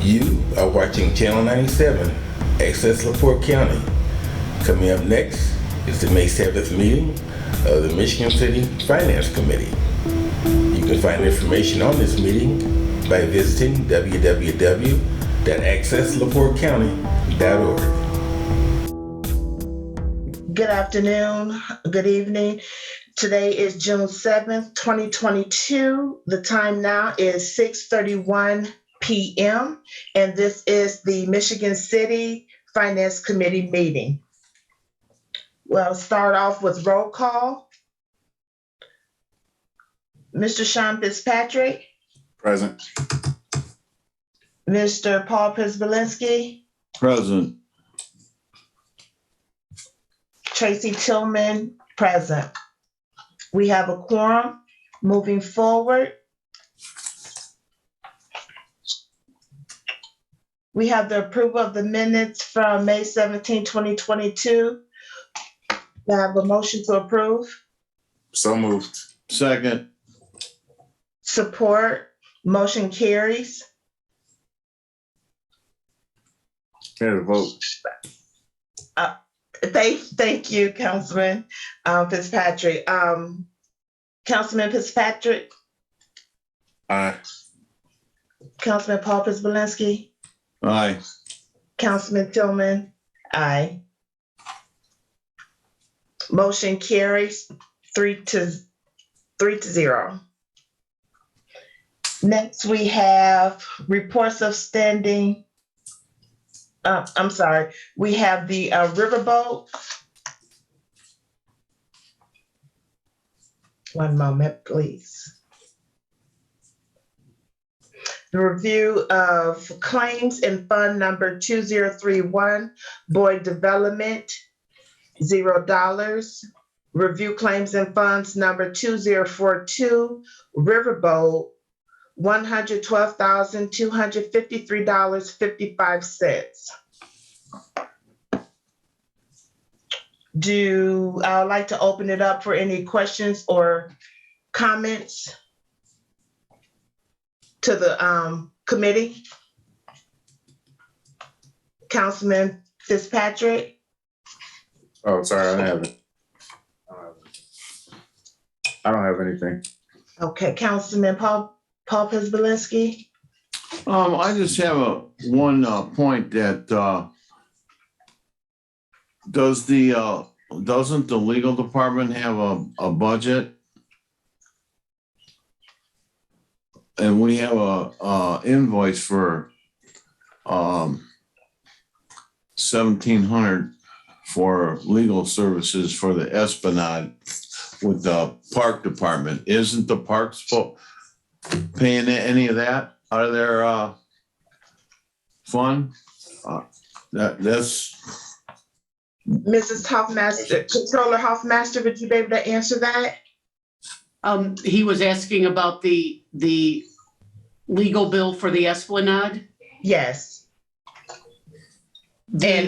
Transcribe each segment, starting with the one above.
You are watching Channel 97, Access LaPorte County. Coming up next is the May 7th meeting of the Michigan City Finance Committee. You can find information on this meeting by visiting www.accesslaportecounty.org. Good afternoon, good evening. Today is June 7th, 2022. The time now is 6:31 p.m. and this is the Michigan City Finance Committee meeting. We'll start off with roll call. Mr. Sean Fitzpatrick, Present. Mr. Paul Przybylski, Present. Tracy Tillman, present. We have a quorum. Moving forward, we have the approval of the minutes from May 17, 2022. I have a motion to approve. So moved. Second. Support. Motion carries. Here to vote. Thank you, Councilman Fitzpatrick. Councilman Fitzpatrick, Aye. Councilman Paul Przybylski, Aye. Councilman Tillman, aye. Motion carries 3-0. Next, we have reports of standing. We have the riverboat. One moment, please. The review of claims in fund number 2031, Boyd Development, $0. Review claims in funds number 2042, Riverboat, $112,253.55. I would like to open it up for any questions or comments to the committee. Councilman Fitzpatrick. Oh, sorry, I don't have it. I don't have anything. Okay, Councilman Paul Przybylski. I just have one point that doesn't the legal department have a budget? And we have a invoice for $1,700 for legal services for the Esplanade with the park department. Isn't the park paying any of that out of their fund? That's Mrs. Hoffmaster, Controller Hoffmaster, would you be able to answer that? He was asking about the legal bill for the Esplanade. Yes. The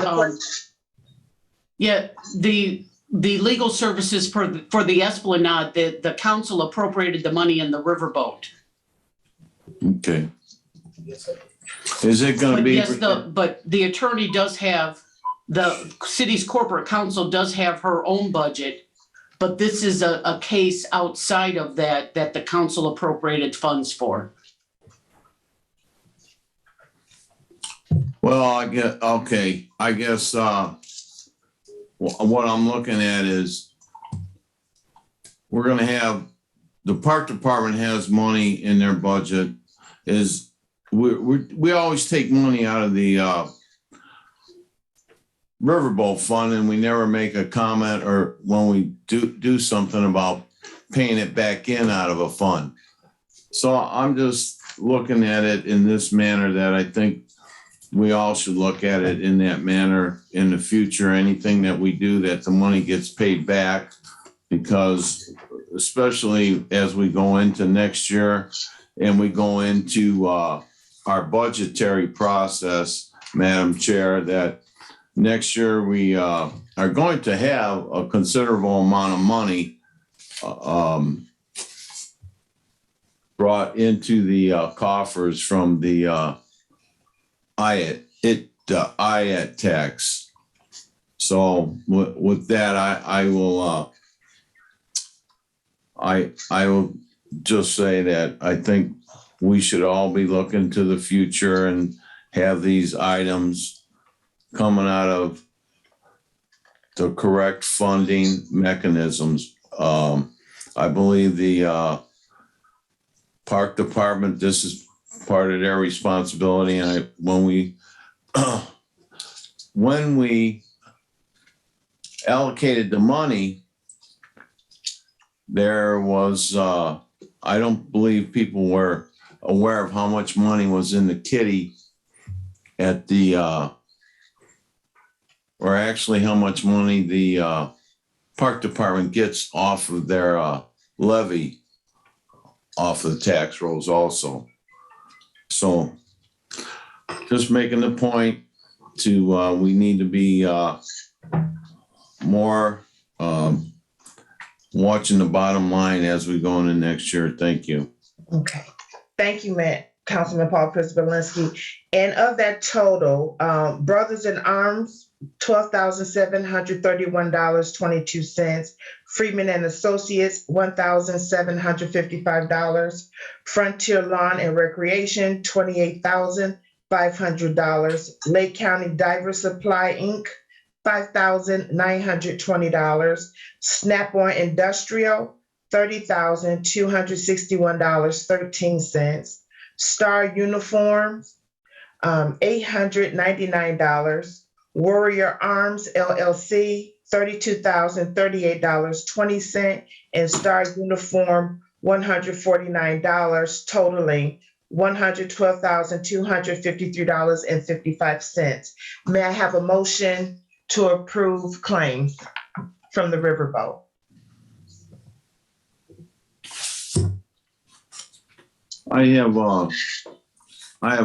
legal services for the Esplanade, the council appropriated the money in the riverboat. okay. Is it going to But be? yes, but the attorney does have, the city's corporate counsel does have her own budget, but this is a case outside of that the council appropriated funds for. Well, I guess what I'm looking at is we're going to have, the park department has money in their budget. We always take money out of the riverboat fund and we never make a comment or when we do something about paying it back in out of a fund. So I'm just looking at it in this manner that I think we all should look at it in that manner in the future. Anything that we do that the money gets paid back, because especially as we go into next year and we go into our budgetary process, Madam Chair, that next year we are going to have a considerable amount of money brought into the coffers from the IAT tax. So with that, I will just say that I think we should all be looking to the future and have these items coming out of the correct funding mechanisms. I believe the park department, this is part of their responsibility. And when we allocated the money, there was, I don't believe people were aware of how much money was in the kitty at the, or actually how much money the park department gets off of their levy off of the tax rolls also. So just making the point to, we need to be more watching the bottom line as we go into next year. Thank you. Okay. Thank you, Councilman Paul Prisbalinski. And of that total, Brothers in Arms, $12,731.22. Freeman and Associates, $1,755. Frontier Lawn and Recreation, $28,500. Lake County Diver Supply, Inc., $5,920. Snap-on Industrial, $30,261.13. Star Uniforms, $899. Warrior Arms LLC, $32,038.20, and Star Uniform, $149, totaling $112,253.55. May I have a motion to approve claims from the Riverboat? I have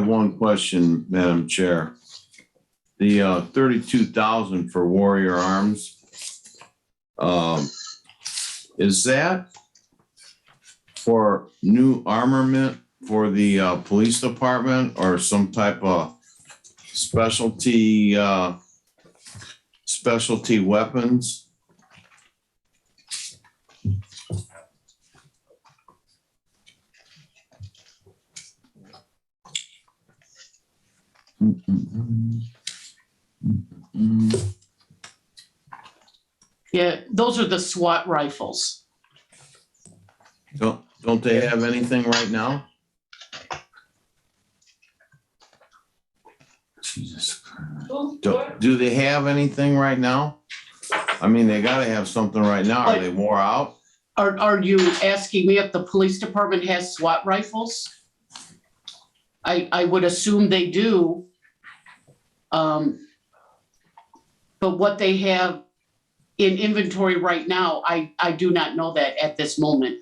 one question, Madam Chair. The 32,000 for Warrior Arms, is that for new armament for the police department or some type of specialty weapons? Yeah, those are the SWAT rifles. Don't they have anything right now? Jesus Christ. Do they have anything right now? I mean, they gotta have something right now. Are they wore out? Are you asking me if the police department has SWAT rifles? I would assume they do. But what they have in inventory right now, I do not know that at this moment.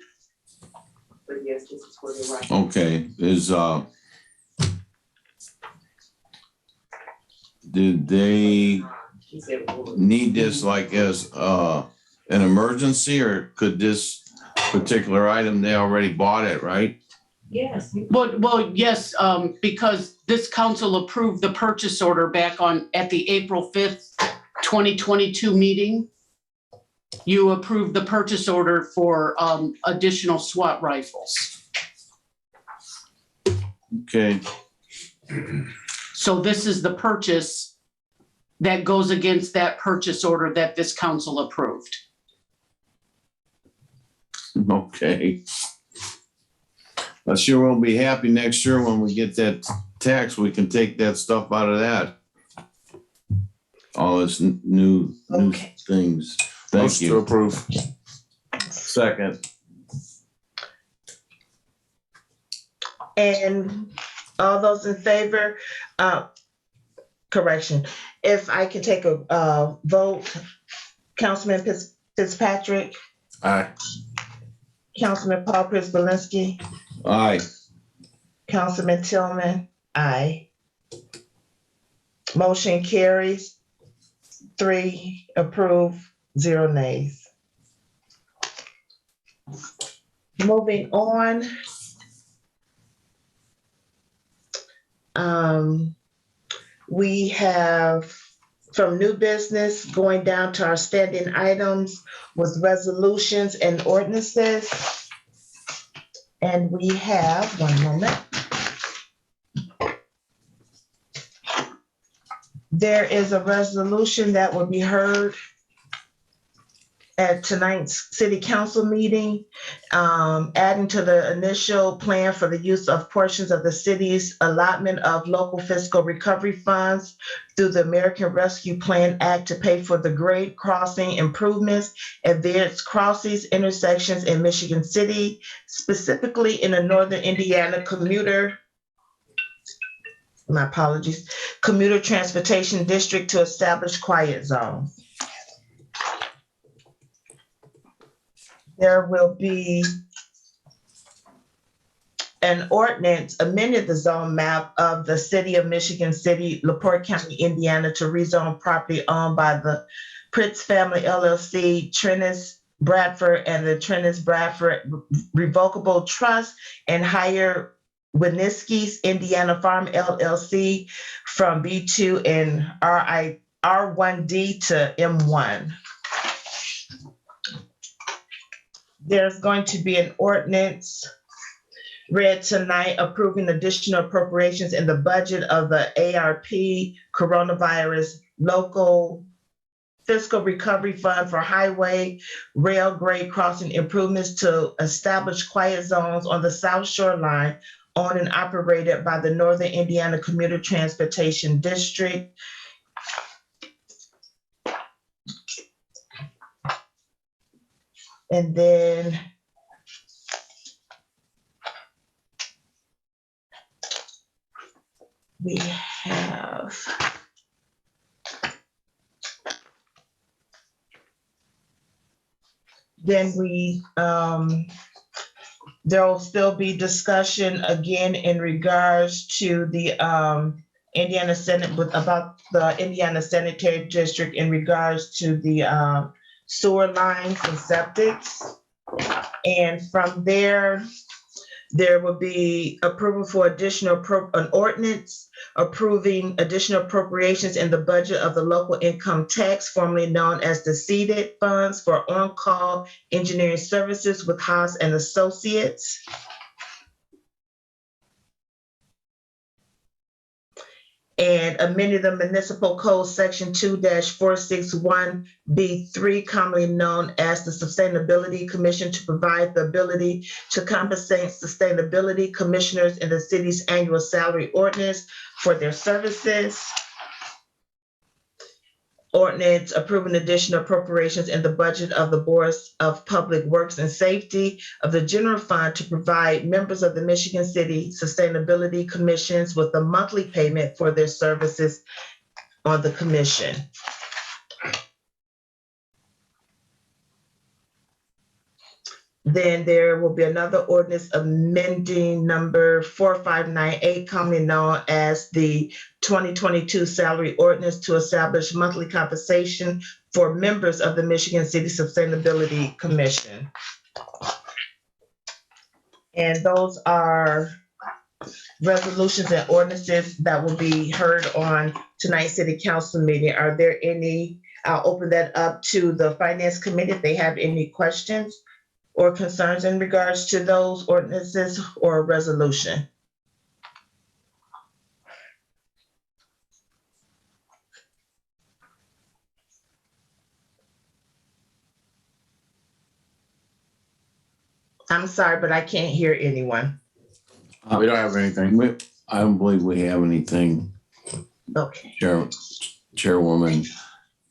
But yes, this is where they're right. Okay, did they She said it would. need this like as an emergency, or could this particular item, they already bought it, right? Yes. Well, yes, because this council approved the purchase order back at the April 5th, 2022 meeting. You approved the purchase order for additional SWAT rifles. Okay, So this is the purchase that goes against that purchase order that this council approved. okay. I sure won't be happy next year when we get that tax, we can take that stuff out of that. All this new Okay. things. Thank Motion to you. approve. Second. And all those in favor, correction, if I can take a vote, Councilman Fitzpatrick, Aye. Councilman Paul Prisbalinski, Aye. Councilman Tillman, aye. Motion carries. 3 approve, 0 nays. Moving on. we have from new business going down to our standing items with resolutions and ordinances. And we have, one moment. There is a resolution that will be heard at tonight's city council meeting, adding to the initial plan for the use of portions of the city's allotment of local fiscal recovery funds through the American Rescue Plan Act to pay for the grade crossing improvements at various crossings, intersections in Michigan City, specifically in the Northern Indiana commuter transportation district to establish quiet zones. There will be an ordinance amended the zone map of the city of Michigan City, LaPorte County, Indiana, to rezone property owned by the Pritz Family LLC, Trennis Bradford, and the Trennis Bradford Revocable Trust, and hire Winniski's Indiana Farm LLC from B2 and R1D to M1. There's going to be an ordinance read tonight approving additional appropriations in the budget of the ARP Coronavirus Local Fiscal Recovery Fund for highway, rail grade crossing improvements to establish quiet zones on the South Shore Line owned and operated by the Northern Indiana Commuter Transportation District. And then we have there'll still be discussion again in regards to the Indiana Senate about the Indiana Sanitary District in regards to the sewer lines and septics. And from there will be approval for an ordinance approving additional appropriations in the budget of the local income tax, formerly known as the seeded funds, for on-call engineering services with Haas and Associates. And amended the municipal code section 2-461B3, commonly known as the Sustainability Commission, to provide the ability to compensate sustainability commissioners in the city's annual salary ordinance for their services. Ordinance approving additional appropriations in the budget of the Boards of Public Works and Safety of the General Fund to provide members of the Michigan City Sustainability Commissions with a monthly payment for their services on the commission. Then there will be another ordinance amending number 4598, commonly known as the 2022 salary ordinance, to establish monthly compensation for members of the Michigan City Sustainability Commission. And those are resolutions and ordinances that will be heard on tonight's city council meeting. Are there any? I'll open that up to the Finance Committee if they have any questions or concerns in regards to those ordinances or resolution. I'm sorry, but I can't hear anyone. We don't have anything. I don't believe we have anything, Okay, Chairwoman.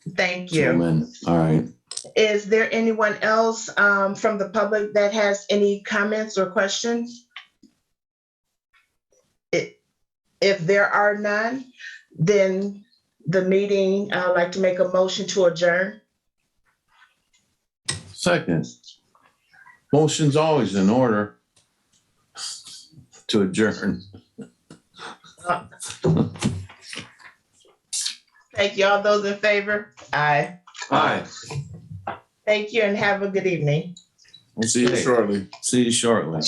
thank you. Chairman. All right. Is there anyone else from the public that has any comments or questions? If there are none, then the meeting, I'd like to make a motion to adjourn. Second. Motion's always in order to adjourn. Thank you. All those in favor? Aye. Aye. Thank you and have a good evening. We'll see you shortly. See you shortly.